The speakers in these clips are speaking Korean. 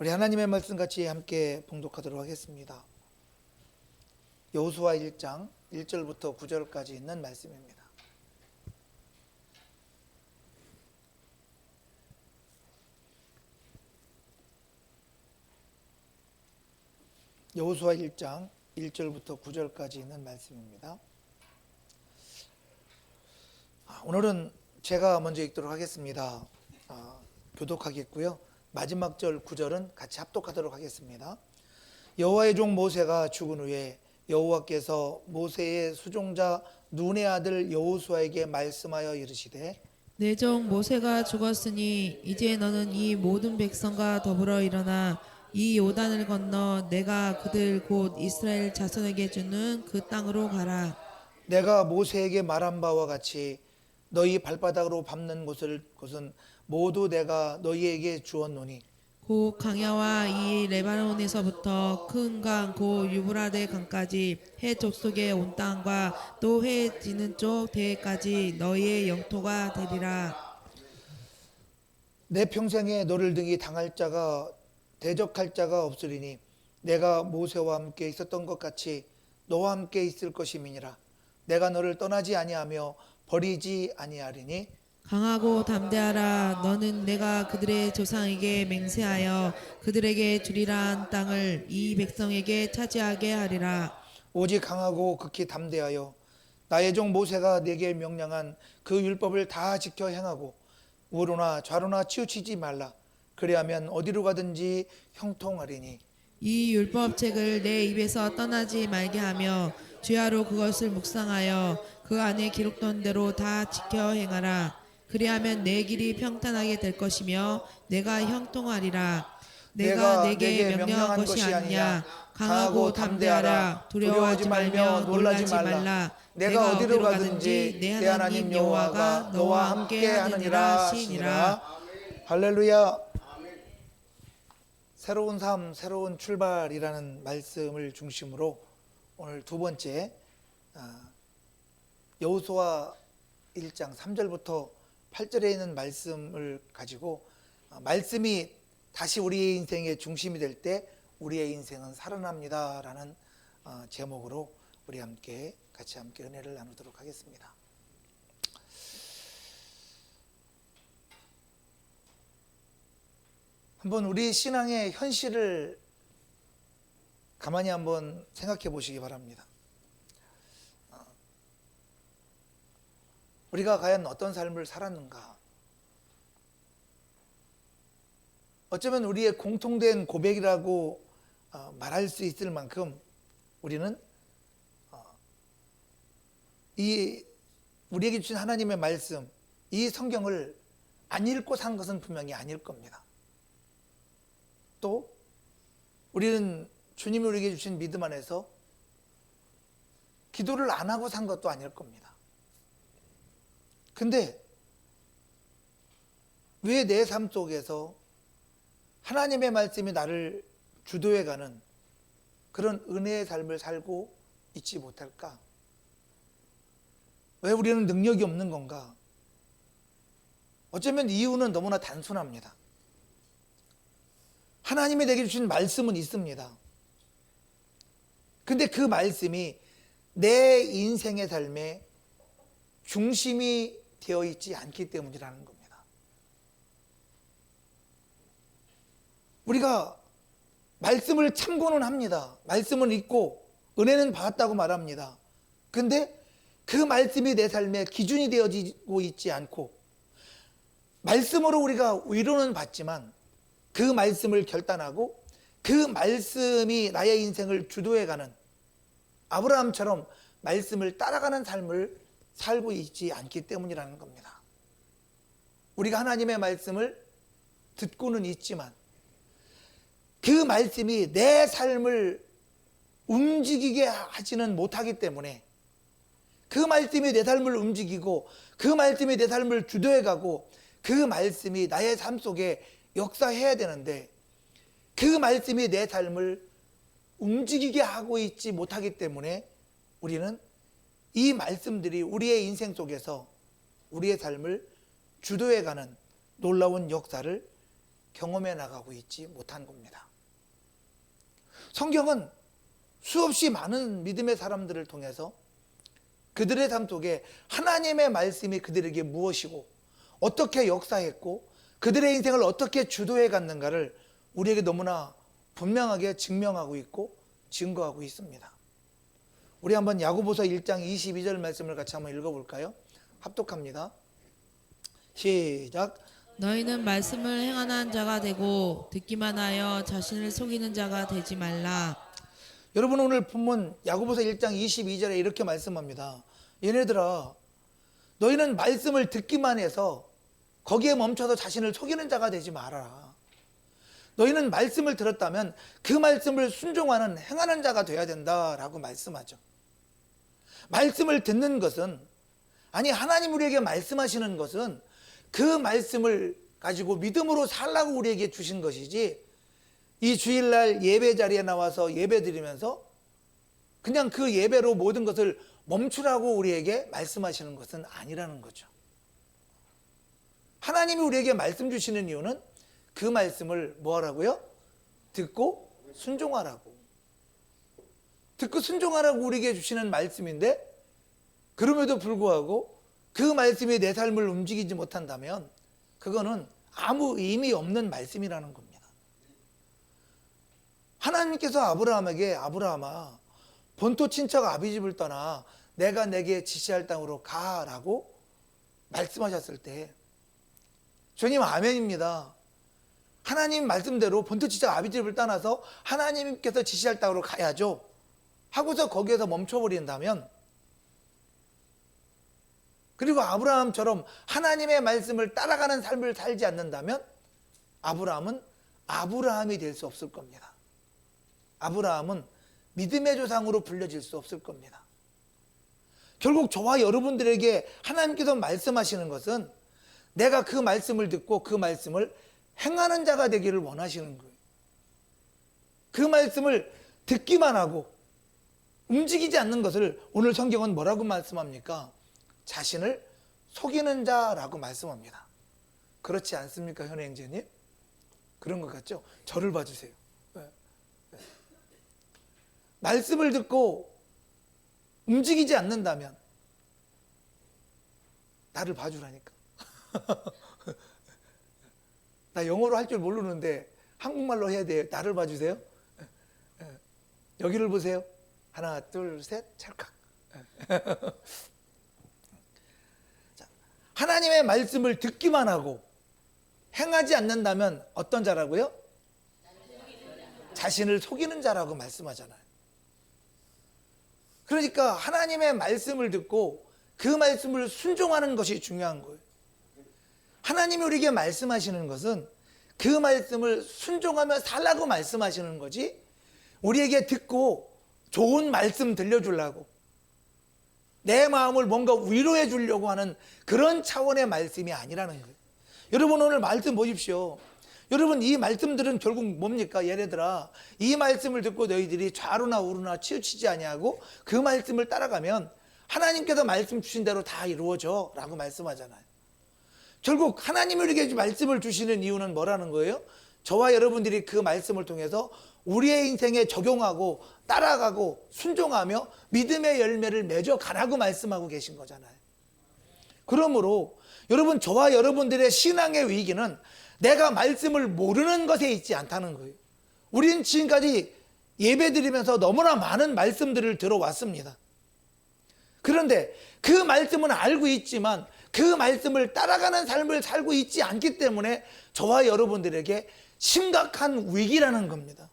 우리 하나님의 말씀 같이 함께 봉독하도록 하겠습니다. 여호수아 1장 1절부터 9절까지 있는 말씀입니다. 여호수아 1장 1절부터 9절까지 있는 말씀입니다. 오늘은 제가 먼저 읽도록 하겠습니다. 교독하겠고요. 마지막 절 9절은 같이 합독하도록 하겠습니다. 여호와의 종 모세가 죽은 후에 여호와께서 모세의 수종자 눈의 아들 여호수아에게 말씀하여 이르시되 내 종 모세가 죽었으니 이제 너는 이 모든 백성과 더불어 일어나 이 요단을 건너 내가 그들 곧 이스라엘 자손에게 주는 그 땅으로 가라. 내가 모세에게 말한 바와 같이 너희 발바닥으로 밟는 곳은 모두 내가 너희에게 주었노니 곧 강야와 이 레바논에서부터 큰 강 곧 유브라데 강까지 해 족속의 온 땅과 또 해 지는 쪽 대해까지 너희의 영토가 되리라. 내 평생에 너를 등이 당할 자가 대적할 자가 없으리니 내가 모세와 함께 있었던 것 같이 너와 함께 있을 것임이니라. 내가 너를 떠나지 아니하며 버리지 아니하리니 강하고 담대하라. 너는 내가 그들의 조상에게 맹세하여 그들에게 주리라 한 땅을 이 백성에게 차지하게 하리라. 오직 강하고 극히 담대하여 나의 종 모세가 내게 명령한 그 율법을 다 지켜 행하고 우로나 좌로나 치우치지 말라. 그리하면 어디로 가든지 형통하리니 이 율법책을 내 입에서 떠나지 말게 하며 주야로 그것을 묵상하여 그 안에 기록된 대로 다 지켜 행하라. 그리하면 내 길이 평탄하게 될 것이며 내가 형통하리라. 내가 내게 명령한 것이 아니냐. 강하고 담대하라. 두려워하지 말며 놀라지 말라. 내가 어디로 가든지 내 하나님 여호와가 너와 함께 하느니라 하시니라. 할렐루야. 새로운 삶, 새로운 출발이라는 말씀을 중심으로 오늘 두 번째 여호수아 1장 3절부터 8절에 있는 말씀을 가지고 말씀이 다시 우리의 인생의 중심이 될 때 우리의 인생은 살아납니다 라는 제목으로 우리 같이 함께 은혜를 나누도록 하겠습니다. 한번 우리 신앙의 현실을 가만히 한번 생각해 보시기 바랍니다. 우리가 과연 어떤 삶을 살았는가? 어쩌면 우리의 공통된 고백이라고 말할 수 있을 만큼 우리는 이 우리에게 주신 하나님의 말씀, 이 성경을 안 읽고 산 것은 분명히 아닐 겁니다. 또 우리는 주님이 우리에게 주신 믿음 안에서 기도를 안 하고 산 것도 아닐 겁니다. 근데 왜 내 삶 속에서 하나님의 말씀이 나를 주도해가는 그런 은혜의 삶을 살고 있지 못할까? 왜 우리는 능력이 없는 건가? 어쩌면 이유는 너무나 단순합니다. 하나님이 내게 주신 말씀은 있습니다. 근데 그 말씀이 내 인생의 삶에 중심이 되어 있지 않기 때문이라는 겁니다. 우리가 말씀을 참고는 합니다. 말씀은 읽고 은혜는 받았다고 말합니다. 근데 그 말씀이 내 삶의 기준이 되어지고 있지 않고 말씀으로 우리가 위로는 받지만 그 말씀을 결단하고 그 말씀이 나의 인생을 주도해가는 아브라함처럼 말씀을 따라가는 삶을 살고 있지 않기 때문이라는 겁니다. 우리가 하나님의 말씀을 듣고는 있지만 그 말씀이 내 삶을 움직이게 하지는 못하기 때문에 그 말씀이 내 삶을 움직이고 그 말씀이 내 삶을 주도해가고 그 말씀이 나의 삶 속에 역사해야 되는데 그 말씀이 내 삶을 움직이게 하고 있지 못하기 때문에 우리는 이 말씀들이 우리의 인생 속에서 우리의 삶을 주도해가는 놀라운 역사를 경험해 나가고 있지 못한 겁니다. 성경은 수없이 많은 믿음의 사람들을 통해서 그들의 삶 속에 하나님의 말씀이 그들에게 무엇이고 어떻게 역사했고 그들의 인생을 어떻게 주도해 갔는가를 우리에게 너무나 분명하게 증명하고 있고 증거하고 있습니다. 우리 한번 야고보서 1장 22절 말씀을 같이 한번 읽어볼까요? 합독합니다. 시작. 너희는 말씀을 행하는 자가 되고 듣기만 하여 자신을 속이는 자가 되지 말라. 여러분 오늘 본문 야고보서 1장 22절에 이렇게 말씀합니다. 얘네들아 너희는 말씀을 듣기만 해서 거기에 멈춰서 자신을 속이는 자가 되지 말아라. 너희는 말씀을 들었다면 그 말씀을 순종하는 행하는 자가 되어야 된다라고 말씀하죠. 말씀을 듣는 것은 아니 하나님 우리에게 말씀하시는 것은 그 말씀을 가지고 믿음으로 살라고 우리에게 주신 것이지 이 주일날 예배 자리에 나와서 예배 드리면서 그냥 그 예배로 모든 것을 멈추라고 우리에게 말씀하시는 것은 아니라는 거죠. 하나님이 우리에게 말씀 주시는 이유는 그 말씀을 뭐 하라고요? 듣고 순종하라고. 듣고 순종하라고 우리에게 주시는 말씀인데 그럼에도 불구하고 그 말씀이 내 삶을 움직이지 못한다면 그거는 아무 의미 없는 말씀이라는 겁니다. 하나님께서 아브라함에게 아브라함아 본토 친척 아비집을 떠나 내가 내게 지시할 땅으로 가라고 말씀하셨을 때 주님 아멘입니다. 하나님 말씀대로 본토 친척 아비집을 떠나서 하나님께서 지시할 땅으로 가야죠 하고서 거기에서 멈춰버린다면 그리고 아브라함처럼 하나님의 말씀을 따라가는 삶을 살지 않는다면 아브라함은 아브라함이 될 수 없을 겁니다. 아브라함은 믿음의 조상으로 불려질 수 없을 겁니다. 결국 저와 여러분들에게 하나님께서 말씀하시는 것은 내가 그 말씀을 듣고 그 말씀을 행하는 자가 되기를 원하시는 거예요. 그 말씀을 듣기만 하고 움직이지 않는 것을 오늘 성경은 뭐라고 말씀합니까? 자신을 속이는 자라고 말씀합니다. 그렇지 않습니까, 현행제님? 그런 것 같죠? 저를 봐주세요. 말씀을 듣고 움직이지 않는다면 나를 봐주라니까. 나 영어로 할 줄 모르는데 한국말로 해야 돼요. 나를 봐주세요. 여기를 보세요. 하나, 둘, 셋, 찰칵. 하나님의 말씀을 듣기만 하고 행하지 않는다면 어떤 자라고요? 자신을 속이는 자라고 말씀하잖아요. 그러니까 하나님의 말씀을 듣고 그 말씀을 순종하는 것이 중요한 거예요. 하나님이 우리에게 말씀하시는 것은 그 말씀을 순종하며 살라고 말씀하시는 거지 우리에게 듣고 좋은 말씀 들려주려고 내 마음을 뭔가 위로해 주려고 하는 그런 차원의 말씀이 아니라는 거예요. 여러분 오늘 말씀 보십시오. 여러분 이 말씀들은 결국 뭡니까? 얘네들아 이 말씀을 듣고 너희들이 좌로나 우로나 치우치지 아니하고 그 말씀을 따라가면 하나님께서 말씀 주신 대로 다 이루어져 라고 말씀하잖아요. 결국 하나님이 우리에게 말씀을 주시는 이유는 뭐라는 거예요? 저와 여러분들이 그 말씀을 통해서 우리의 인생에 적용하고 따라가고 순종하며 믿음의 열매를 맺어가라고 말씀하고 계신 거잖아요. 그러므로 여러분 저와 여러분들의 신앙의 위기는 내가 말씀을 모르는 것에 있지 않다는 거예요. 우리는 지금까지 예배드리면서 너무나 많은 말씀들을 들어왔습니다. 그런데 그 말씀은 알고 있지만 그 말씀을 따라가는 삶을 살고 있지 않기 때문에 저와 여러분들에게 심각한 위기라는 겁니다.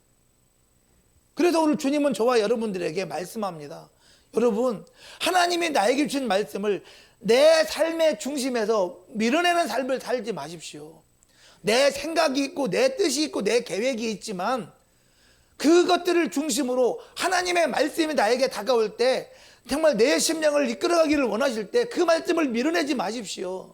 그래서 오늘 주님은 저와 여러분들에게 말씀합니다. 여러분 하나님이 나에게 주신 말씀을 내 삶의 중심에서 밀어내는 삶을 살지 마십시오. 내 생각이 있고 내 뜻이 있고 내 계획이 있지만 그것들을 중심으로 하나님의 말씀이 나에게 다가올 때 정말 내 심령을 이끌어가기를 원하실 때 그 말씀을 밀어내지 마십시오.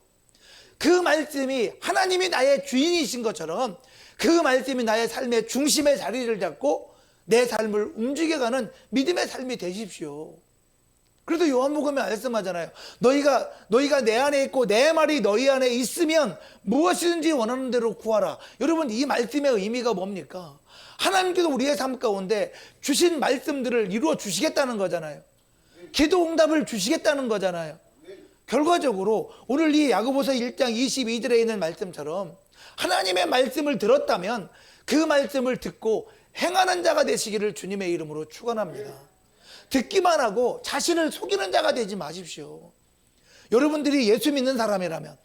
그 말씀이 하나님이 나의 주인이신 것처럼 그 말씀이 나의 삶의 중심의 자리를 잡고 내 삶을 움직여가는 믿음의 삶이 되십시오. 그래서 요한복음에 말씀하잖아요. 너희가 내 안에 있고 내 말이 너희 안에 있으면 무엇이든지 원하는 대로 구하라. 여러분, 이 말씀의 의미가 뭡니까? 하나님께서 우리의 삶 가운데 주신 말씀들을 이루어 주시겠다는 거잖아요. 기도 응답을 주시겠다는 거잖아요. 결과적으로 오늘 이 야고보서 1장 22절에 있는 말씀처럼 하나님의 말씀을 들었다면 그 말씀을 듣고 행하는 자가 되시기를 주님의 이름으로 축원합니다. 듣기만 하고 자신을 속이는 자가 되지 마십시오. 여러분들이 예수 믿는 사람이라면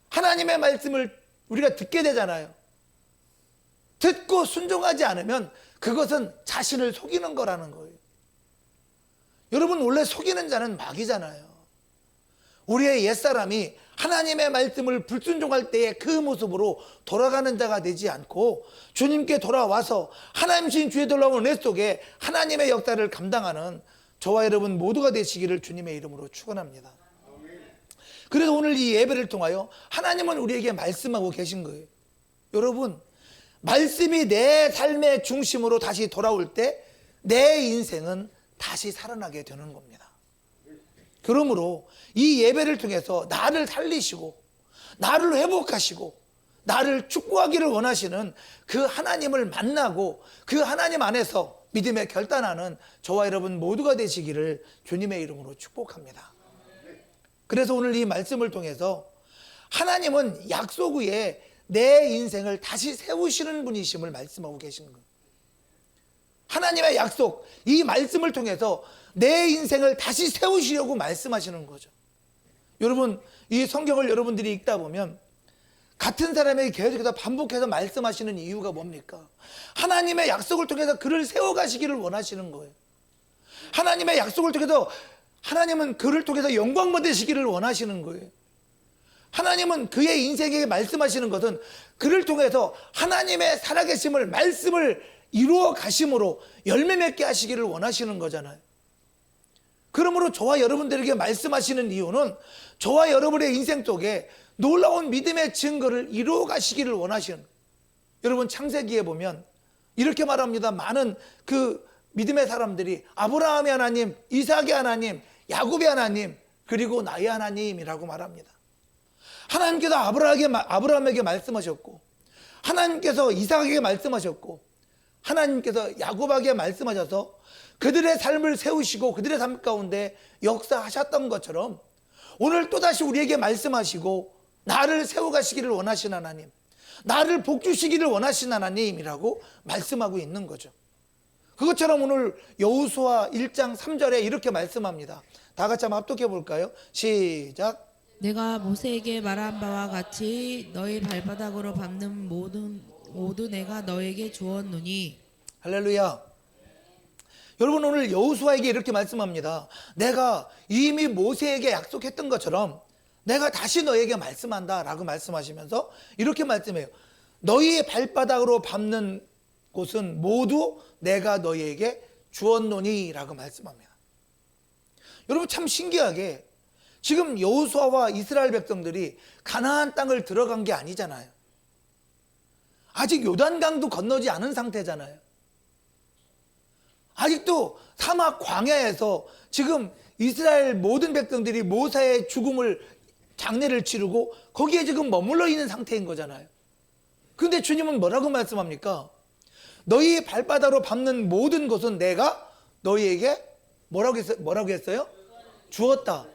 하나님의 말씀을 우리가 듣게 되잖아요. 듣고 순종하지 않으면 그것은 자신을 속이는 거라는 거예요. 여러분, 원래 속이는 자는 마귀잖아요. 우리의 옛사람이 하나님의 말씀을 불순종할 때의 그 모습으로 돌아가는 자가 되지 않고 주님께 돌아와서 하나님 신 주의 놀라운 은혜 속에 하나님의 역사를 감당하는 저와 여러분 모두가 되시기를 주님의 이름으로 축원합니다. 그래서 오늘 이 예배를 통하여 하나님은 우리에게 말씀하고 계신 거예요. 여러분, 말씀이 내 삶의 중심으로 다시 돌아올 때 내 인생은 다시 살아나게 되는 겁니다. 그러므로 이 예배를 통해서 나를 살리시고 나를 회복하시고 나를 축복하기를 원하시는 그 하나님을 만나고 그 하나님 안에서 믿음에 결단하는 저와 여러분 모두가 되시기를 주님의 이름으로 축복합니다. 그래서 오늘 이 말씀을 통해서 하나님은 약속 후에 내 인생을 다시 세우시는 분이심을 말씀하고 계시는 거예요. 하나님의 약속, 이 말씀을 통해서 내 인생을 다시 세우시려고 말씀하시는 거죠. 여러분, 이 성경을 여러분들이 읽다 보면 같은 사람에게 계속해서 반복해서 말씀하시는 이유가 뭡니까? 하나님의 약속을 통해서 그를 세워가시기를 원하시는 거예요. 하나님의 약속을 통해서 하나님은 그를 통해서 영광 받으시기를 원하시는 거예요. 하나님은 그의 인생에게 말씀하시는 것은 그를 통해서 하나님의 살아계심을 말씀을 이루어 가심으로 열매 맺게 하시기를 원하시는 거잖아요. 그러므로 저와 여러분들에게 말씀하시는 이유는 저와 여러분의 인생 속에 놀라운 믿음의 증거를 이루어 가시기를 원하시는 거예요. 여러분, 창세기에 보면 이렇게 말합니다. 많은 그 믿음의 사람들이 아브라함의 하나님, 이삭의 하나님, 야곱의 하나님, 그리고 나의 하나님이라고 말합니다. 하나님께서 아브라함에게 말씀하셨고 하나님께서 이삭에게 말씀하셨고 하나님께서 야곱에게 말씀하셔서 그들의 삶을 세우시고 그들의 삶 가운데 역사하셨던 것처럼 오늘 또다시 우리에게 말씀하시고 나를 세워가시기를 원하시는 하나님, 나를 복주시기를 원하시는 하나님이라고 말씀하고 있는 거죠. 그것처럼 오늘 여호수아 1장 3절에 이렇게 말씀합니다. 다 같이 한번 합독해 볼까요? 시작. 내가 모세에게 말한 바와 같이 너희 발바닥으로 밟는 모두 내가 너에게 주었노니. 할렐루야. 여러분, 오늘 여호수아에게 이렇게 말씀합니다. 내가 이미 모세에게 약속했던 것처럼 내가 다시 너에게 말씀한다 라고 말씀하시면서 이렇게 말씀해요. 너희 발바닥으로 밟는 곳은 모두 내가 너희에게 주었노니 라고 말씀합니다. 여러분, 참 신기하게 지금 여호수아와 이스라엘 백성들이 가나안 땅을 들어간 게 아니잖아요. 아직 요단강도 건너지 않은 상태잖아요. 아직도 사막 광야에서 지금 이스라엘 모든 백성들이 모세의 죽음을 장례를 치르고 거기에 지금 머물러 있는 상태인 거잖아요. 그런데 주님은 뭐라고 말씀합니까? 너희 발바닥으로 밟는 모든 것은 내가 너희에게 뭐라고 했어요? 주었다.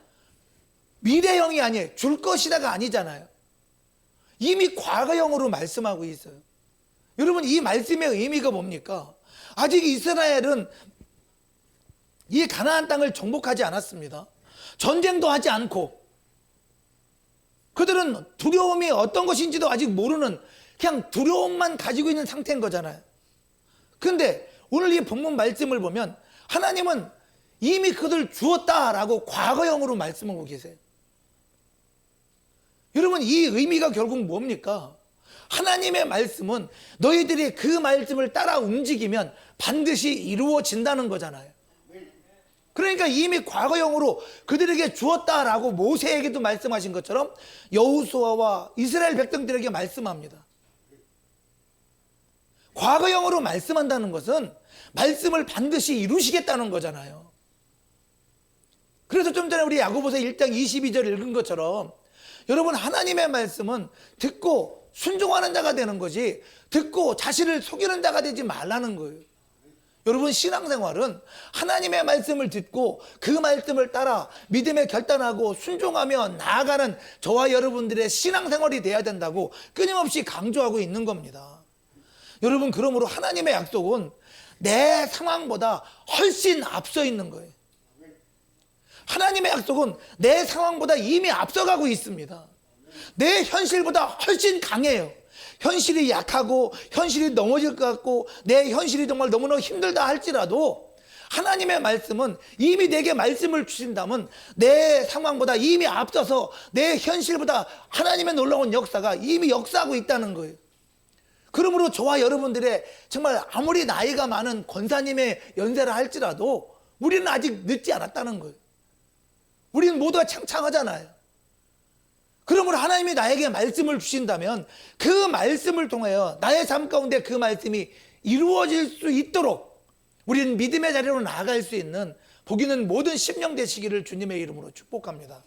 미래형이 아니에요. 줄 것이다가 아니잖아요. 이미 과거형으로 말씀하고 있어요. 여러분, 이 말씀의 의미가 뭡니까? 아직 이스라엘은 이 가나안 땅을 정복하지 않았습니다. 전쟁도 하지 않고 그들은 두려움이 어떤 것인지도 아직 모르는 그냥 두려움만 가지고 있는 상태인 거잖아요. 그런데 오늘 이 본문 말씀을 보면 하나님은 이미 그들 주었다라고 과거형으로 말씀하고 계세요. 여러분, 이 의미가 결국 뭡니까? 하나님의 말씀은 너희들이 그 말씀을 따라 움직이면 반드시 이루어진다는 거잖아요. 그러니까 이미 과거형으로 그들에게 주었다라고 모세에게도 말씀하신 것처럼 여호수아와 이스라엘 백성들에게 말씀합니다. 과거형으로 말씀한다는 것은 말씀을 반드시 이루시겠다는 거잖아요. 그래서 좀 전에 우리 야고보서 1장 22절 읽은 것처럼 여러분, 하나님의 말씀은 듣고 순종하는 자가 되는 거지 듣고 자신을 속이는 자가 되지 말라는 거예요. 여러분, 신앙생활은 하나님의 말씀을 듣고 그 말씀을 따라 믿음에 결단하고 순종하며 나아가는 저와 여러분들의 신앙생활이 돼야 된다고 끊임없이 강조하고 있는 겁니다. 여러분, 그러므로 하나님의 약속은 내 상황보다 훨씬 앞서 있는 거예요. 하나님의 약속은 내 상황보다 이미 앞서가고 있습니다. 내 현실보다 훨씬 강해요. 현실이 약하고 현실이 넘어질 것 같고 내 현실이 정말 너무나 힘들다 할지라도 하나님의 말씀은 이미 내게 말씀을 주신다면 내 상황보다 이미 앞서서 내 현실보다 하나님의 놀라운 역사가 이미 역사하고 있다는 거예요. 그러므로 저와 여러분들의 정말 아무리 나이가 많은 권사님의 연세라 할지라도 우리는 아직 늦지 않았다는 거예요. 우리는 모두가 창창하잖아요. 그러므로 하나님이 나에게 말씀을 주신다면 그 말씀을 통하여 나의 삶 가운데 그 말씀이 이루어질 수 있도록 우리는 믿음의 자리로 나아갈 수 있는 복 있는 모든 심령 되시기를 주님의 이름으로 축복합니다.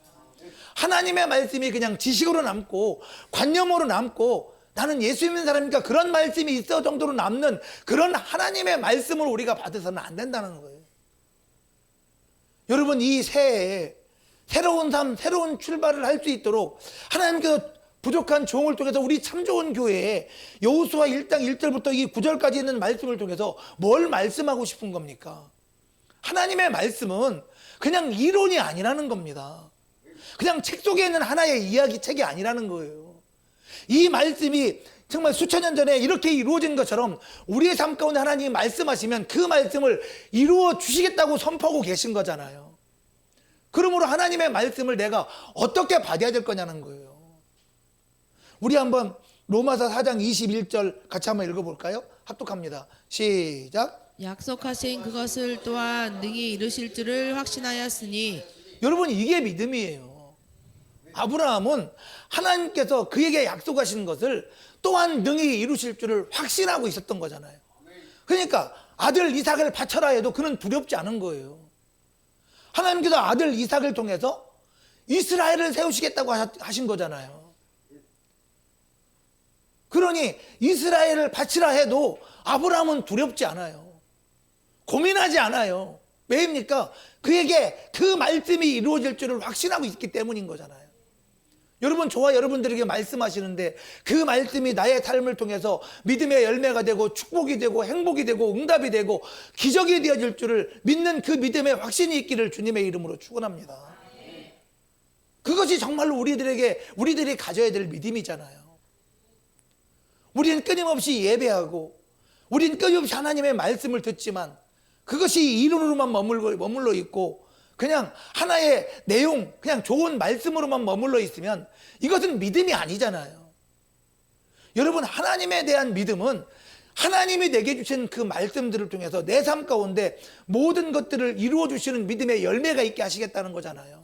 하나님의 말씀이 그냥 지식으로 남고 관념으로 남고 나는 예수 믿는 사람이니까 그런 말씀이 있어 정도로 남는 그런 하나님의 말씀을 우리가 받아서는 안 된다는 거예요. 여러분, 이 새해에 새로운 삶, 새로운 출발을 할 수 있도록 하나님께서 부족한 종을 통해서 우리 참 좋은 교회에 여호수아 1장 1절부터 이 9절까지 있는 말씀을 통해서 뭘 말씀하고 싶은 겁니까? 하나님의 말씀은 그냥 이론이 아니라는 겁니다. 그냥 책 속에 있는 하나의 이야기책이 아니라는 거예요. 이 말씀이 정말 수천 년 전에 이렇게 이루어진 것처럼 우리의 삶 가운데 하나님이 말씀하시면 그 말씀을 이루어 주시겠다고 선포하고 계신 거잖아요. 그러므로 하나님의 말씀을 내가 어떻게 받아야 될 거냐는 거예요. 우리 한번 로마서 4장 21절 같이 한번 읽어볼까요? 합독합니다. 시작. 약속하신 그것을 또한 능히 이루실 줄을 확신하였으니. 여러분, 이게 믿음이에요. 아브라함은 하나님께서 그에게 약속하신 것을 또한 능히 이루실 줄을 확신하고 있었던 거잖아요. 그러니까 아들 이삭을 바쳐라 해도 그는 두렵지 않은 거예요. 하나님께서 아들 이삭을 통해서 이스라엘을 세우시겠다고 하신 거잖아요. 그러니 이스라엘을 바치라 해도 아브라함은 두렵지 않아요. 고민하지 않아요. 왜입니까? 그에게 그 말씀이 이루어질 줄을 확신하고 있기 때문인 거잖아요. 여러분, 저와 여러분들에게 말씀하시는데 그 말씀이 나의 삶을 통해서 믿음의 열매가 되고 축복이 되고 행복이 되고 응답이 되고 기적이 되어질 줄을 믿는 그 믿음의 확신이 있기를 주님의 이름으로 축원합니다. 그것이 정말로 우리들이 가져야 될 믿음이잖아요. 우리는 끊임없이 예배하고 우리는 끊임없이 하나님의 말씀을 듣지만 그것이 이론으로만 머물러 있고 그냥 하나의 내용, 그냥 좋은 말씀으로만 머물러 있으면 이것은 믿음이 아니잖아요. 여러분, 하나님에 대한 믿음은 하나님이 내게 주신 그 말씀들을 통해서 내 삶 가운데 모든 것들을 이루어 주시는 믿음의 열매가 있게 하시겠다는 거잖아요.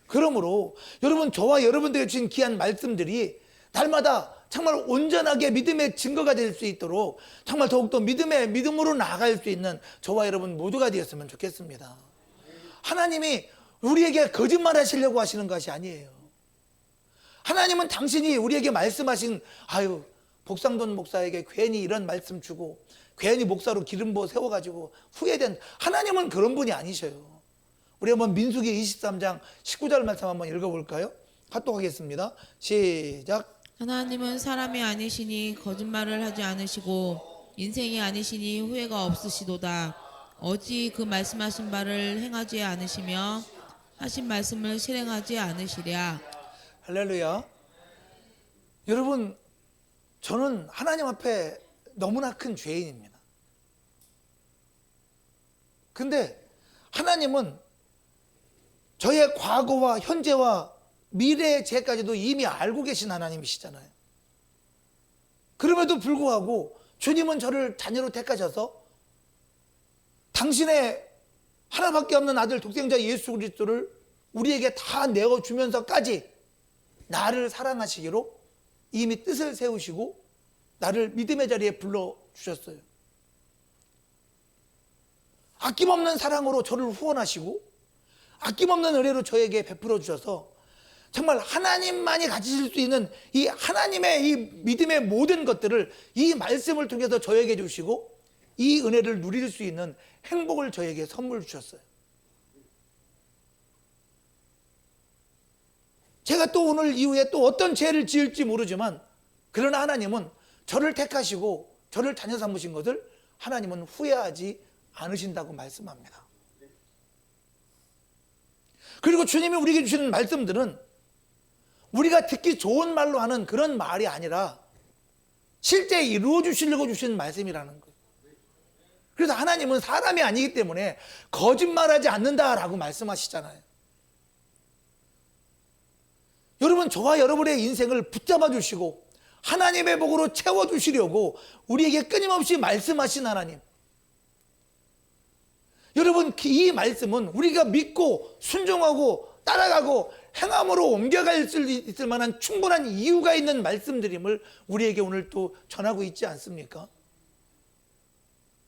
그러므로 여러분, 저와 여러분들에게 주신 귀한 말씀들이 날마다 정말 온전하게 믿음의 증거가 될 수 있도록 정말 더욱더 믿음으로 나아갈 수 있는 저와 여러분 모두가 되었으면 좋겠습니다. 하나님이 우리에게 거짓말 하시려고 하시는 것이 아니에요. 하나님은 당신이 우리에게 말씀하신 복상돈 목사에게 괜히 이런 말씀 주고 괜히 목사로 기름 부어 세워가지고 후회된, 하나님은 그런 분이 아니셔요. 우리 한번 민수기 23장 19절 말씀 한번 읽어볼까요? 합독하겠습니다. 시작. 하나님은 사람이 아니시니 거짓말을 하지 않으시고 인생이 아니시니 후회가 없으시도다. 어찌 그 말씀하신 바를 행하지 않으시며 하신 말씀을 실행하지 않으시랴. 할렐루야. 여러분, 저는 하나님 앞에 너무나 큰 죄인입니다. 근데 하나님은 저의 과거와 현재와 미래의 죄까지도 이미 알고 계신 하나님이시잖아요. 그럼에도 불구하고 주님은 저를 자녀로 택하셔서 당신의 하나밖에 없는 아들 독생자 예수 그리스도를 우리에게 다 내어주면서까지 나를 사랑하시기로 이미 뜻을 세우시고 나를 믿음의 자리에 불러주셨어요. 아낌없는 사랑으로 저를 후원하시고 아낌없는 은혜로 저에게 베풀어 주셔서 정말 하나님만이 가지실 수 있는 이 하나님의 이 믿음의 모든 것들을 이 말씀을 통해서 저에게 주시고 이 은혜를 누릴 수 있는 행복을 저에게 선물 주셨어요. 제가 또 오늘 이후에 또 어떤 죄를 지을지 모르지만 그러나 하나님은 저를 택하시고 저를 자녀 삼으신 것을 하나님은 후회하지 않으신다고 말씀합니다. 그리고 주님이 우리에게 주시는 말씀들은 우리가 듣기 좋은 말로 하는 그런 말이 아니라 실제 이루어 주시려고 주신 말씀이라는 거예요. 그래서 하나님은 사람이 아니기 때문에 거짓말하지 않는다라고 말씀하시잖아요. 여러분, 저와 여러분의 인생을 붙잡아 주시고 하나님의 복으로 채워주시려고 우리에게 끊임없이 말씀하신 하나님. 여러분, 이 말씀은 우리가 믿고 순종하고 따라가고 행함으로 옮겨갈 수 있을 만한 충분한 이유가 있는 말씀드림을 우리에게 오늘 또 전하고 있지 않습니까?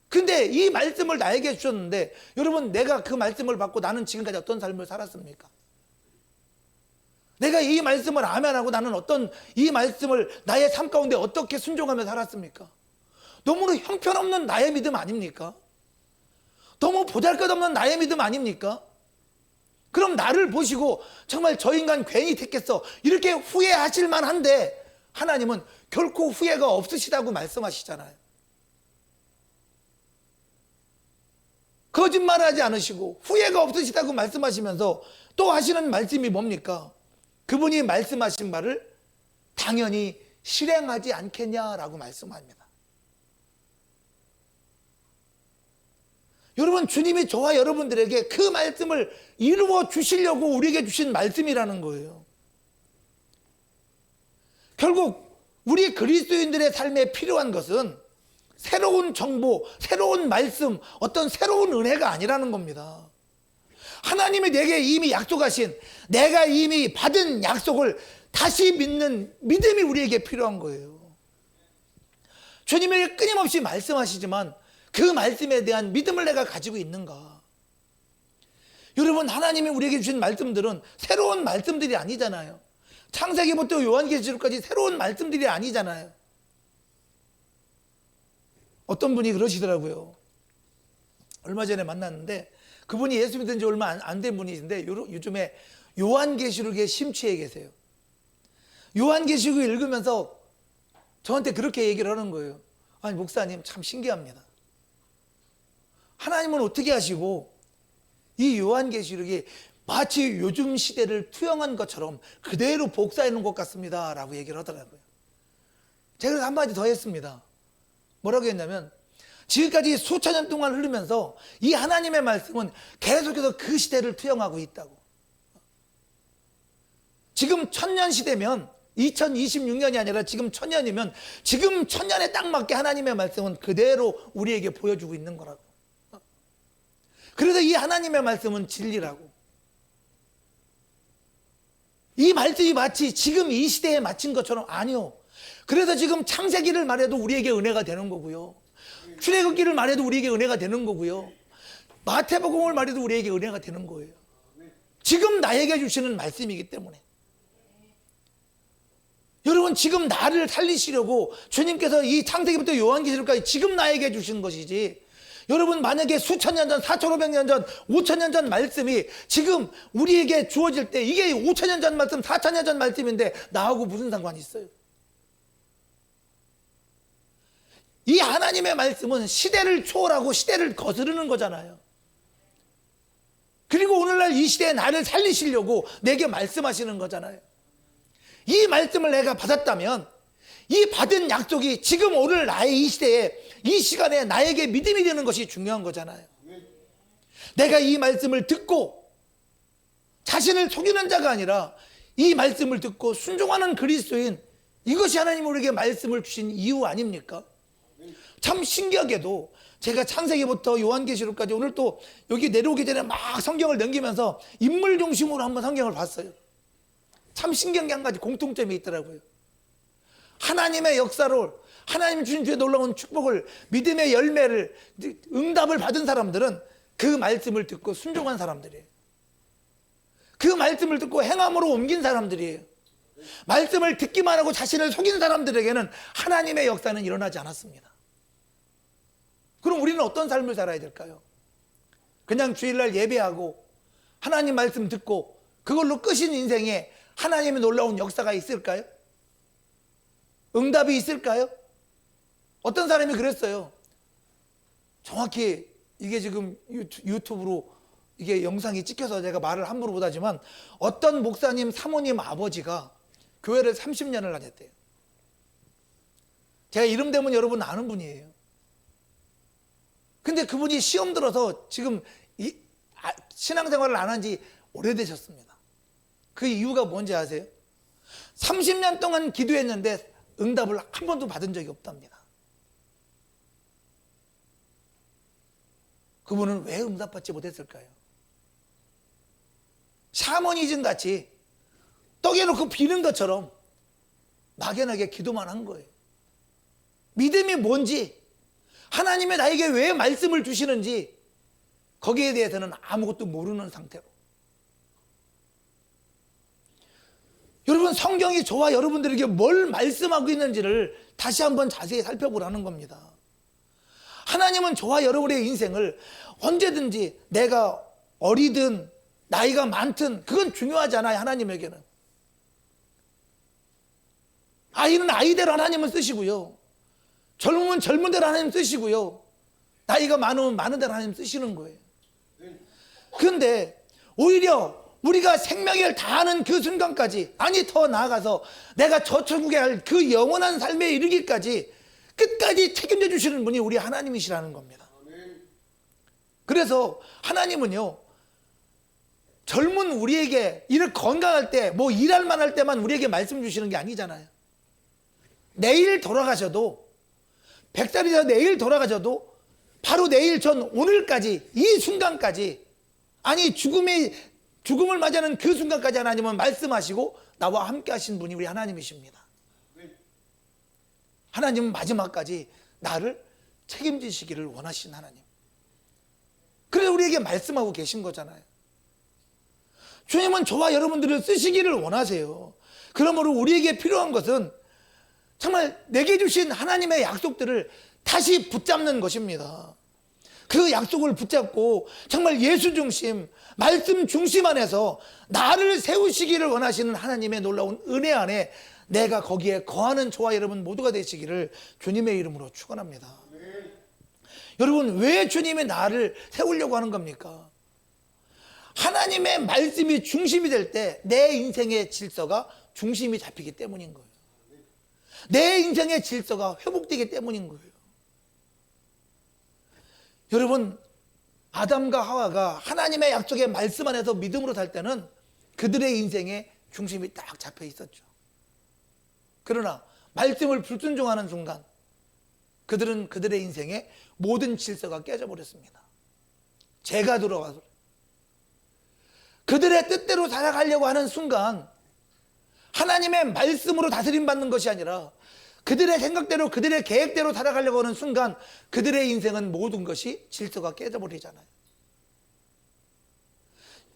근데 이 말씀을 나에게 주셨는데 여러분, 내가 그 말씀을 받고 나는 지금까지 어떤 삶을 살았습니까? 내가 이 말씀을 아멘하고 나는 어떤 이 말씀을 나의 삶 가운데 어떻게 순종하며 살았습니까? 너무나 형편없는 나의 믿음 아닙니까? 너무 보잘것없는 나의 믿음 아닙니까? 그럼 나를 보시고 정말 저 인간 괜히 택했어 이렇게 후회하실 만한데 하나님은 결코 후회가 없으시다고 말씀하시잖아요. 거짓말하지 않으시고 후회가 없으시다고 말씀하시면서 또 하시는 말씀이 뭡니까? 그분이 말씀하신 말을 당연히 실행하지 않겠냐라고 말씀합니다. 여러분, 주님이 저와 여러분들에게 그 말씀을 이루어 주시려고 우리에게 주신 말씀이라는 거예요. 결국 우리 그리스도인들의 삶에 필요한 것은 새로운 정보, 새로운 말씀, 어떤 새로운 은혜가 아니라는 겁니다. 하나님이 내게 이미 약속하신, 내가 이미 받은 약속을 다시 믿는 믿음이 우리에게 필요한 거예요. 주님이 끊임없이 말씀하시지만 그 말씀에 대한 믿음을 내가 가지고 있는가? 여러분, 하나님이 우리에게 주신 말씀들은 새로운 말씀들이 아니잖아요. 창세기부터 요한계시록까지 새로운 말씀들이 아니잖아요. 어떤 분이 그러시더라고요. 얼마 전에 만났는데 그분이 예수 믿은 지 얼마 안 된 분이신데 요즘에 요한계시록에 심취해 계세요. 요한계시록을 읽으면서 저한테 그렇게 얘기를 하는 거예요. 아니, 목사님 참 신기합니다. 하나님은 어떻게 하시고 이 요한계시록이 마치 요즘 시대를 투영한 것처럼 그대로 복사해 놓은 것 같습니다 라고 얘기를 하더라고요. 제가 그래서 한마디 더 했습니다. 뭐라고 했냐면 지금까지 수천 년 동안 흐르면서 이 하나님의 말씀은 계속해서 그 시대를 투영하고 있다고. 지금 천년 시대면 2026년이 아니라 지금 천년이면 지금 천년에 딱 맞게 하나님의 말씀은 그대로 우리에게 보여주고 있는 거라고. 그래서 이 하나님의 말씀은 진리라고. 이 말씀이 마치 지금 이 시대에 맞춘 것처럼 아니요. 그래서 지금 창세기를 말해도 우리에게 은혜가 되는 거고요. 출애굽기를 말해도 우리에게 은혜가 되는 거고요. 마태복음을 말해도 우리에게 은혜가 되는 거예요. 지금 나에게 주시는 말씀이기 때문에. 여러분, 지금 나를 살리시려고 주님께서 이 창세기부터 요한계시록까지 지금 나에게 주신 것이지, 여러분, 만약에 수천 년 전, 4,500년 전, 5,000년 전 말씀이 지금 우리에게 주어질 때 이게 5,000년 전 말씀, 4,000년 전 말씀인데 나하고 무슨 상관이 있어요? 이 하나님의 말씀은 시대를 초월하고 시대를 거스르는 거잖아요. 그리고 오늘날 이 시대에 나를 살리시려고 내게 말씀하시는 거잖아요. 이 말씀을 내가 받았다면 이 받은 약속이 지금 오늘 나의 이 시대에 이 시간에 나에게 믿음이 되는 것이 중요한 거잖아요. 내가 이 말씀을 듣고 자신을 속이는 자가 아니라 이 말씀을 듣고 순종하는 그리스도인, 이것이 하나님 우리에게 말씀을 주신 이유 아닙니까? 참 신기하게도 제가 창세기부터 요한계시록까지 오늘 또 여기 내려오기 전에 막 성경을 넘기면서 인물 중심으로 한번 성경을 봤어요. 참 신기한 게 한 가지 공통점이 있더라고요. 하나님의 역사를, 하나님 주신 주의 놀라운 축복을, 믿음의 열매를, 응답을 받은 사람들은 그 말씀을 듣고 순종한 사람들이에요. 그 말씀을 듣고 행함으로 옮긴 사람들이에요. 말씀을 듣기만 하고 자신을 속인 사람들에게는 하나님의 역사는 일어나지 않았습니다. 그럼 우리는 어떤 삶을 살아야 될까요? 그냥 주일날 예배하고 하나님 말씀 듣고 그걸로 끝인 인생에 하나님의 놀라운 역사가 있을까요? 응답이 있을까요? 어떤 사람이 그랬어요. 정확히 이게 지금 유튜브로 이게 영상이 찍혀서 제가 말을 함부로 못하지만 어떤 목사님 사모님 아버지가 교회를 30년을 다녔대요. 제가 이름 대면 여러분 아는 분이에요. 근데 그분이 시험 들어서 지금 신앙생활을 안 한 지 오래되셨습니다. 그 이유가 뭔지 아세요? 30년 동안 기도했는데 응답을 한 번도 받은 적이 없답니다. 그분은 왜 응답받지 못했을까요? 샤머니즘 같이 떡에 놓고 비는 것처럼 막연하게 기도만 한 거예요. 믿음이 뭔지, 하나님이 나에게 왜 말씀을 주시는지 거기에 대해서는 아무것도 모르는 상태로. 여러분, 성경이 저와 여러분들에게 뭘 말씀하고 있는지를 다시 한번 자세히 살펴보라는 겁니다. 하나님은 저와 여러분의 인생을 언제든지 내가 어리든 나이가 많든 그건 중요하지 않아요. 하나님에게는 아이는 아이대로 하나님은 쓰시고요, 젊으면 젊은 대로 하나님 쓰시고요, 나이가 많으면 많은 대로 하나님 쓰시는 거예요. 그런데 오히려 우리가 생명을 다하는 그 순간까지, 아니 더 나아가서 내가 저 천국에 할 그 영원한 삶에 이르기까지 끝까지 책임져 주시는 분이 우리 하나님이시라는 겁니다. 그래서 하나님은요, 젊은 우리에게 이렇게 건강할 때 뭐 일할 만할 때만 우리에게 말씀 주시는 게 아니잖아요. 내일 돌아가셔도, 100살이 돼서 내일 돌아가셔도 바로 내일 전 오늘까지, 이 순간까지, 아니 죽음을 맞이하는 그 순간까지 하나님은 말씀하시고 나와 함께 하신 분이 우리 하나님이십니다. 하나님은 마지막까지 나를 책임지시기를 원하신 하나님. 그래서 우리에게 말씀하고 계신 거잖아요. 주님은 저와 여러분들을 쓰시기를 원하세요. 그러므로 우리에게 필요한 것은 정말 내게 주신 하나님의 약속들을 다시 붙잡는 것입니다. 그 약속을 붙잡고 정말 예수 중심, 말씀 중심 안에서 나를 세우시기를 원하시는 하나님의 놀라운 은혜 안에 내가 거기에 거하는 저와 여러분 모두가 되시기를 주님의 이름으로 축원합니다. 여러분, 왜 주님이 나를 세우려고 하는 겁니까? 하나님의 말씀이 중심이 될 때 내 인생의 질서가 중심이 잡히기 때문인 거예요. 내 인생의 질서가 회복되기 때문인 거예요. 여러분, 아담과 하와가 하나님의 약속의 말씀 안에서 믿음으로 살 때는 그들의 인생에 중심이 딱 잡혀 있었죠. 그러나 말씀을 불순종하는 순간 그들은 그들의 인생에 모든 질서가 깨져버렸습니다. 죄가 들어와서 그들의 뜻대로 살아가려고 하는 순간 하나님의 말씀으로 다스림받는 것이 아니라 그들의 생각대로, 그들의 계획대로 살아가려고 하는 순간 그들의 인생은 모든 것이 질서가 깨져버리잖아요.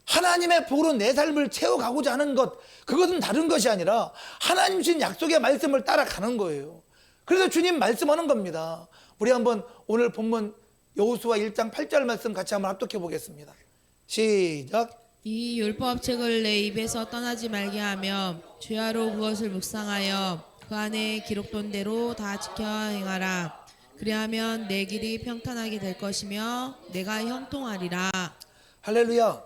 하나님의 복으로 내 삶을 채워가고자 하는 것, 그것은 다른 것이 아니라 하나님 주신 약속의 말씀을 따라가는 거예요. 그래서 주님 말씀하는 겁니다. 우리 한번 오늘 본문 여호수아 1장 8절 말씀 같이 한번 합독해 보겠습니다. 시작. 이 율법책을 내 입에서 떠나지 말게 하며 주야로 그것을 묵상하여 그 안에 기록된 대로 다 지켜 행하라. 그리하면 내 길이 평탄하게 될 것이며 내가 형통하리라. 할렐루야.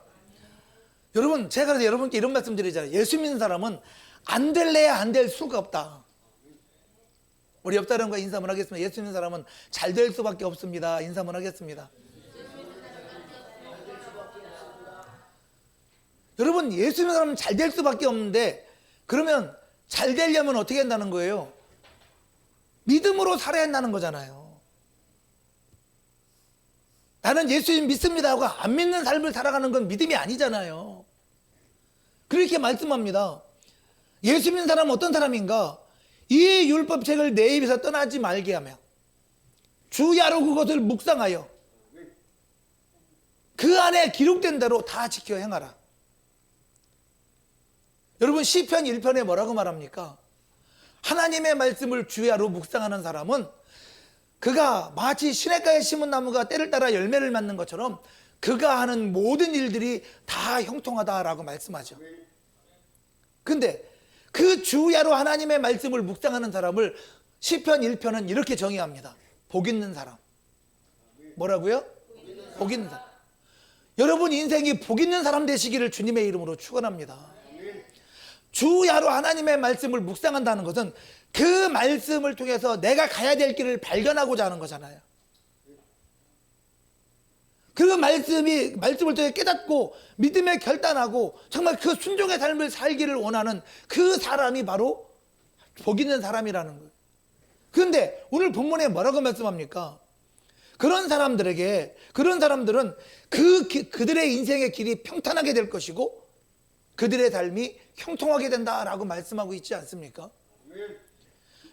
여러분, 제가 그래서 여러분께 이런 말씀 드리잖아요. 예수 믿는 사람은 안 될래야 안 될 수가 없다. 우리 옆 사람과 인사 한번 하겠습니다. 예수 믿는 사람은 잘 될 수밖에 없습니다. 인사 한번 하겠습니다. 여러분, 예수 믿는 사람은 잘 될 수밖에 없는데, 그러면 잘 되려면 어떻게 한다는 거예요? 믿음으로 살아야 한다는 거잖아요. 나는 예수님 믿습니다 하고 안 믿는 삶을 살아가는 건 믿음이 아니잖아요. 그렇게 말씀합니다. 예수 믿는 사람은 어떤 사람인가? 이 율법책을 내 입에서 떠나지 말게 하며 주야로 그것을 묵상하여 그 안에 기록된 대로 다 지켜 행하라. 여러분 시편 1편에 뭐라고 말합니까? 하나님의 말씀을 주야로 묵상하는 사람은 그가 마치 시냇가에 심은 나무가 때를 따라 열매를 맺는 것처럼 그가 하는 모든 일들이 다 형통하다라고 말씀하죠. 근데 그 주야로 하나님의 말씀을 묵상하는 사람을 시편 1편은 이렇게 정의합니다. 복 있는 사람. 뭐라고요? 복 있는 사람. 여러분 인생이 복 있는 사람 되시기를 주님의 이름으로 축원합니다. 주야로 하나님의 말씀을 묵상한다는 것은 그 말씀을 통해서 내가 가야 될 길을 발견하고자 하는 거잖아요. 그 말씀을 통해 깨닫고 믿음에 결단하고 정말 그 순종의 삶을 살기를 원하는 그 사람이 바로 복 있는 사람이라는 거예요. 그런데 오늘 본문에 뭐라고 말씀합니까? 그런 사람들은 그들의 인생의 길이 평탄하게 될 것이고 그들의 삶이 형통하게 된다라고 말씀하고 있지 않습니까?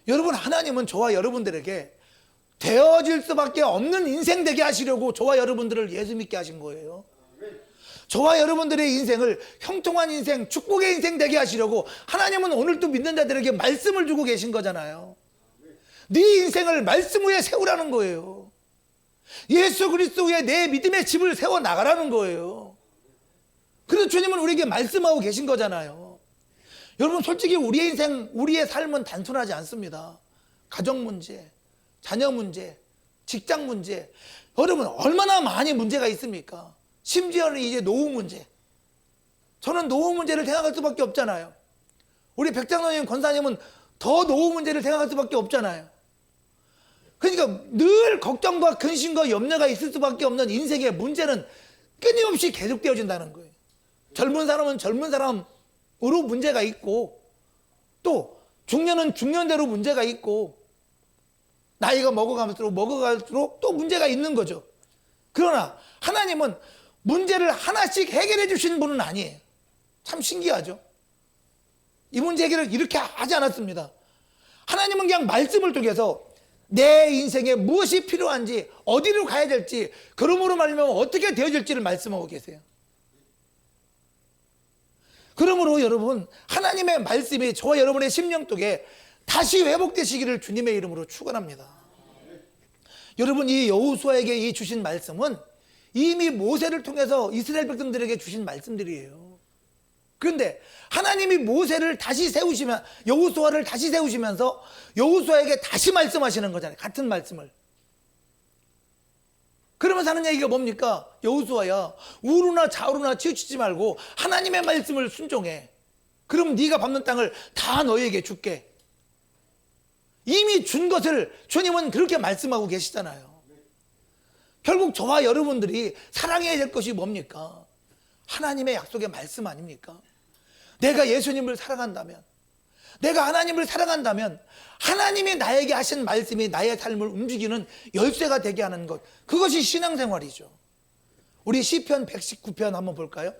여러분 하나님은 저와 여러분들에게 되어질 수밖에 없는 인생 되게 하시려고 저와 여러분들을 예수 믿게 하신 거예요. 저와 여러분들의 인생을 형통한 인생, 축복의 인생 되게 하시려고 하나님은 오늘도 믿는 자들에게 말씀을 주고 계신 거잖아요. 네 인생을 말씀 위에 세우라는 거예요. 예수 그리스도 위에 내 믿음의 집을 세워 나가라는 거예요. 그래서 주님은 우리에게 말씀하고 계신 거잖아요. 여러분 솔직히 우리의 인생, 우리의 삶은 단순하지 않습니다. 가정 문제, 자녀 문제, 직장 문제, 여러분 얼마나 많이 문제가 있습니까? 심지어는 이제 노후 문제. 저는 노후 문제를 생각할 수밖에 없잖아요. 우리 백장로님, 권사님은 더 노후 문제를 생각할 수밖에 없잖아요. 그러니까 늘 걱정과 근심과 염려가 있을 수밖에 없는 인생의 문제는 끊임없이 계속되어진다는 거예요. 젊은 사람은 젊은 사람으로 문제가 있고 또 중년은 중년대로 문제가 있고 나이가 먹어갈수록 또 문제가 있는 거죠. 그러나 하나님은 문제를 하나씩 해결해 주신 분은 아니에요. 참 신기하죠. 이 문제 해결을 이렇게 하지 않았습니다. 하나님은 그냥 말씀을 통해서 내 인생에 무엇이 필요한지 어디로 가야 될지 그러므로 말하면 어떻게 되어질지를 말씀하고 계세요. 그러므로 여러분 하나님의 말씀이 저와 여러분의 심령 속에 다시 회복되시기를 주님의 이름으로 축원합니다. 여러분 이 여호수아에게 이 주신 말씀은 이미 모세를 통해서 이스라엘 백성들에게 주신 말씀들이에요. 그런데 하나님이 모세를 다시 세우시면 여호수아를 다시 세우시면서 여호수아에게 다시 말씀하시는 거잖아요. 같은 말씀을. 그러면서 하는 얘기가 뭡니까? 여호수아야 우르나 좌우르나 치우치지 말고 하나님의 말씀을 순종해. 그럼 네가 밟는 땅을 다 너희에게 줄게. 이미 준 것을 주님은 그렇게 말씀하고 계시잖아요. 결국 저와 여러분들이 사랑해야 될 것이 뭡니까? 하나님의 약속의 말씀 아닙니까? 내가 예수님을 사랑한다면, 내가 하나님을 사랑한다면 하나님이 나에게 하신 말씀이 나의 삶을 움직이는 열쇠가 되게 하는 것, 그것이 신앙생활이죠. 우리 시편 119편 한번 볼까요?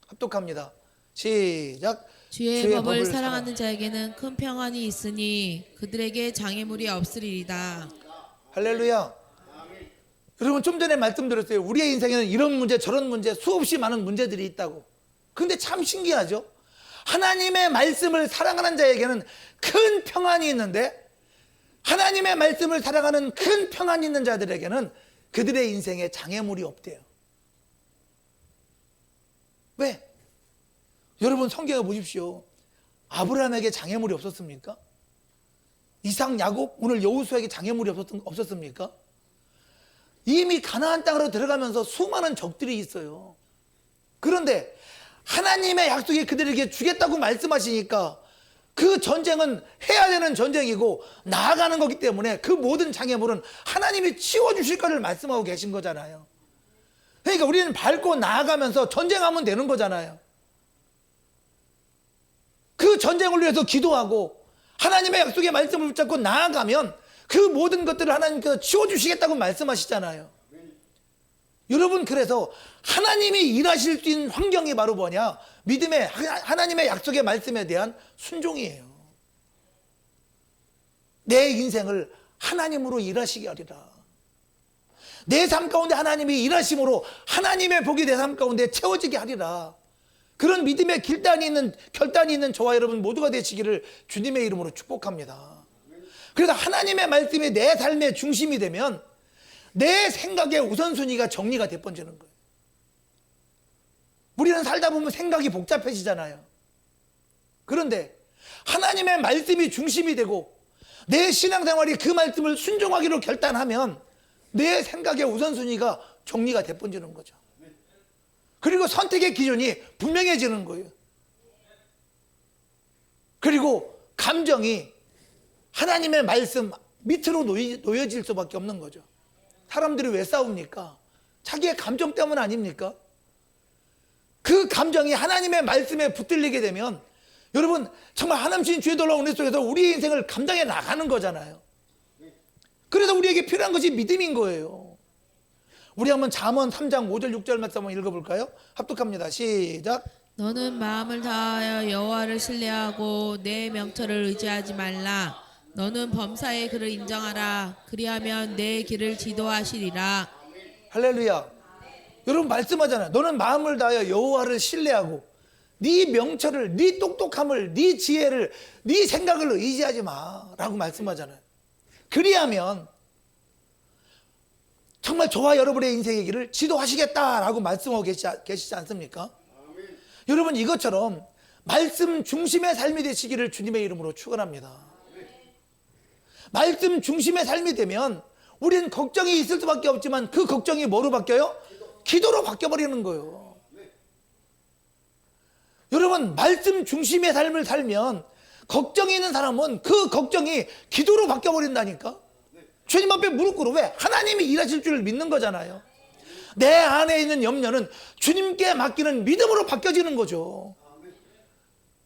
합독합니다. 시작. 주의 법을 사랑하는 자에게는 큰 평안이 있으니 그들에게 장애물이 없으리이다. 할렐루야. 여러분 좀 전에 말씀드렸어요. 우리의 인생에는 이런 문제 저런 문제 수없이 많은 문제들이 있다고. 근데 참 신기하죠. 하나님의 말씀을 사랑하는 자에게는 큰 평안이 있는데 하나님의 말씀을 사랑하는 큰 평안이 있는 자들에게는 그들의 인생에 장애물이 없대요. 왜? 여러분 성경에 보십시오. 아브라함에게 장애물이 없었습니까? 이삭, 야곱, 오늘 여호수아에게 장애물이 없었습니까? 이미 가나안 땅으로 들어가면서 수많은 적들이 있어요. 그런데 하나님의 약속이 그들에게 주겠다고 말씀하시니까 그 전쟁은 해야 되는 전쟁이고 나아가는 거기 때문에 그 모든 장애물은 하나님이 치워주실 것을 말씀하고 계신 거잖아요. 그러니까 우리는 밟고 나아가면서 전쟁하면 되는 거잖아요. 그 전쟁을 위해서 기도하고 하나님의 약속의 말씀을 붙잡고 나아가면 그 모든 것들을 하나님께서 치워주시겠다고 말씀하시잖아요. 여러분 그래서 하나님이 일하실 수 있는 환경이 바로 뭐냐? 믿음의 하나님의 약속의 말씀에 대한 순종이에요. 내 인생을 하나님으로 일하시게 하리라. 내 삶 가운데 하나님이 일하심으로 하나님의 복이 내 삶 가운데 채워지게 하리라. 그런 믿음의 결단이 있는 저와 여러분 모두가 되시기를 주님의 이름으로 축복합니다. 그래서 하나님의 말씀이 내 삶의 중심이 되면 내 생각의 우선순위가 정리가 돼버리는 거예요. 우리는 살다 보면 생각이 복잡해지잖아요. 그런데 하나님의 말씀이 중심이 되고 내 신앙생활이 그 말씀을 순종하기로 결단하면 내 생각의 우선순위가 정리가 돼버리는 거죠. 그리고 선택의 기준이 분명해지는 거예요. 그리고 감정이 하나님의 말씀 밑으로 놓여질 수밖에 없는 거죠. 사람들이 왜 싸웁니까? 자기의 감정 때문 아닙니까? 그 감정이 하나님의 말씀에 붙들리게 되면 여러분 정말 한없이 주의 놀라운 은혜 속에서 우리의 인생을 감당해 나가는 거잖아요. 그래서 우리에게 필요한 것이 믿음인 거예요. 우리 한번 잠언 3장 5절 6절 말씀 한번 읽어볼까요? 합독합니다. 시작. 너는 마음을 다하여 여호와를 신뢰하고 내 명철을 의지하지 말라. 너는 범사의 그를 인정하라. 그리하면 내 길을 지도하시리라. 할렐루야. 여러분 말씀하잖아요. 너는 마음을 다하여 여호와를 신뢰하고 네 명철을, 네 똑똑함을, 네 지혜를, 네 생각을 의지하지 마라고 말씀하잖아요. 그리하면 정말 저와 여러분의 인생의 길을 지도하시겠다라고 말씀하고 계시지 않습니까? 여러분 이것처럼 말씀 중심의 삶이 되시기를 주님의 이름으로 축원합니다. 말씀 중심의 삶이 되면 우리는 걱정이 있을 수밖에 없지만 그 걱정이 뭐로 바뀌어요? 기도로 바뀌어버리는 거예요. 여러분 말씀 중심의 삶을 살면 걱정이 있는 사람은 그 걱정이 기도로 바뀌어버린다니까. 주님 앞에 무릎 꿇어. 왜? 하나님이 일하실 줄 믿는 거잖아요. 내 안에 있는 염려는 주님께 맡기는 믿음으로 바뀌어지는 거죠.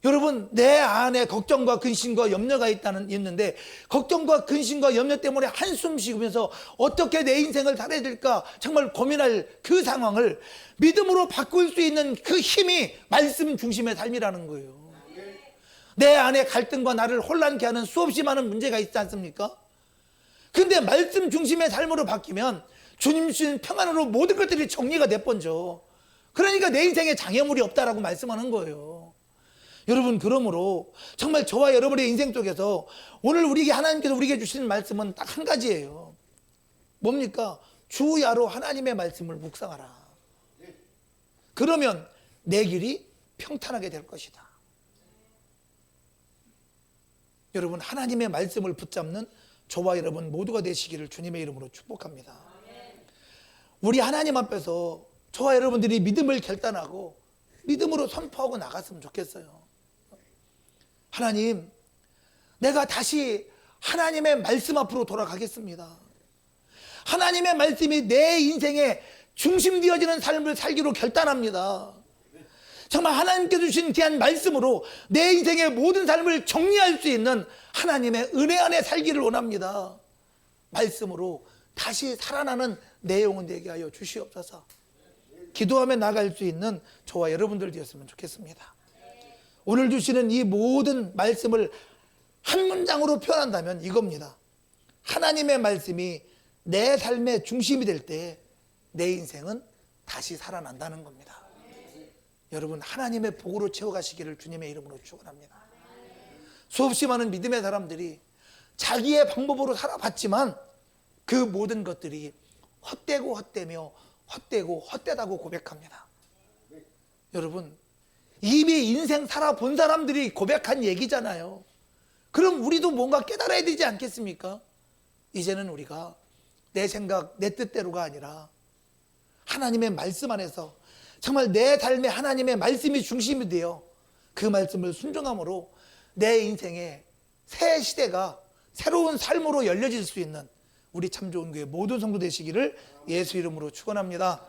여러분 내 안에 걱정과 근심과 염려가 있는데 걱정과 근심과 염려 때문에 한숨 쉬면서 어떻게 내 인생을 살아야 될까 정말 고민할 그 상황을 믿음으로 바꿀 수 있는 그 힘이 말씀 중심의 삶이라는 거예요. 내 안에 갈등과 나를 혼란케 하는 수없이 많은 문제가 있지 않습니까? 근데 말씀 중심의 삶으로 바뀌면 주님 주신 평안으로 모든 것들이 정리가 돼버죠. 그러니까 내 인생에 장애물이 없다라고 말씀하는 거예요. 여러분 그러므로 정말 저와 여러분의 인생 속에서 오늘 하나님께서 우리에게 주신 말씀은 딱 한 가지예요. 뭡니까? 주야로 하나님의 말씀을 묵상하라. 그러면 내 길이 평탄하게 될 것이다. 여러분 하나님의 말씀을 붙잡는 저와 여러분 모두가 되시기를 주님의 이름으로 축복합니다. 우리 하나님 앞에서 저와 여러분들이 믿음을 결단하고 믿음으로 선포하고 나갔으면 좋겠어요. 하나님, 내가 다시 하나님의 말씀 앞으로 돌아가겠습니다. 하나님의 말씀이 내 인생의 중심 되어지는 삶을 살기로 결단합니다. 정말 하나님께 주신 귀한 말씀으로 내 인생의 모든 삶을 정리할 수 있는 하나님의 은혜 안에 살기를 원합니다. 말씀으로 다시 살아나는 내 영혼 되게 하여 주시옵소서. 기도하며 나갈 수 있는 저와 여러분들 되었으면 좋겠습니다. 오늘 주시는 이 모든 말씀을 한 문장으로 표현한다면 이겁니다. 하나님의 말씀이 내 삶의 중심이 될 때 내 인생은 다시 살아난다는 겁니다. 여러분 하나님의 복으로 채워가시기를 주님의 이름으로 축원합니다. 수없이 많은 믿음의 사람들이 자기의 방법으로 살아봤지만 그 모든 것들이 헛되고 헛되며 헛되고 헛되다고 고백합니다. 여러분 이미 인생 살아본 사람들이 고백한 얘기잖아요. 그럼 우리도 뭔가 깨달아야 되지 않겠습니까? 이제는 우리가 내 생각, 내 뜻대로가 아니라 하나님의 말씀 안에서 정말 내 삶에 하나님의 말씀이 중심이 되어 그 말씀을 순종함으로 내 인생의 새 시대가 새로운 삶으로 열려질 수 있는 우리 참 좋은 교회 모든 성도 되시기를 예수 이름으로 축원합니다.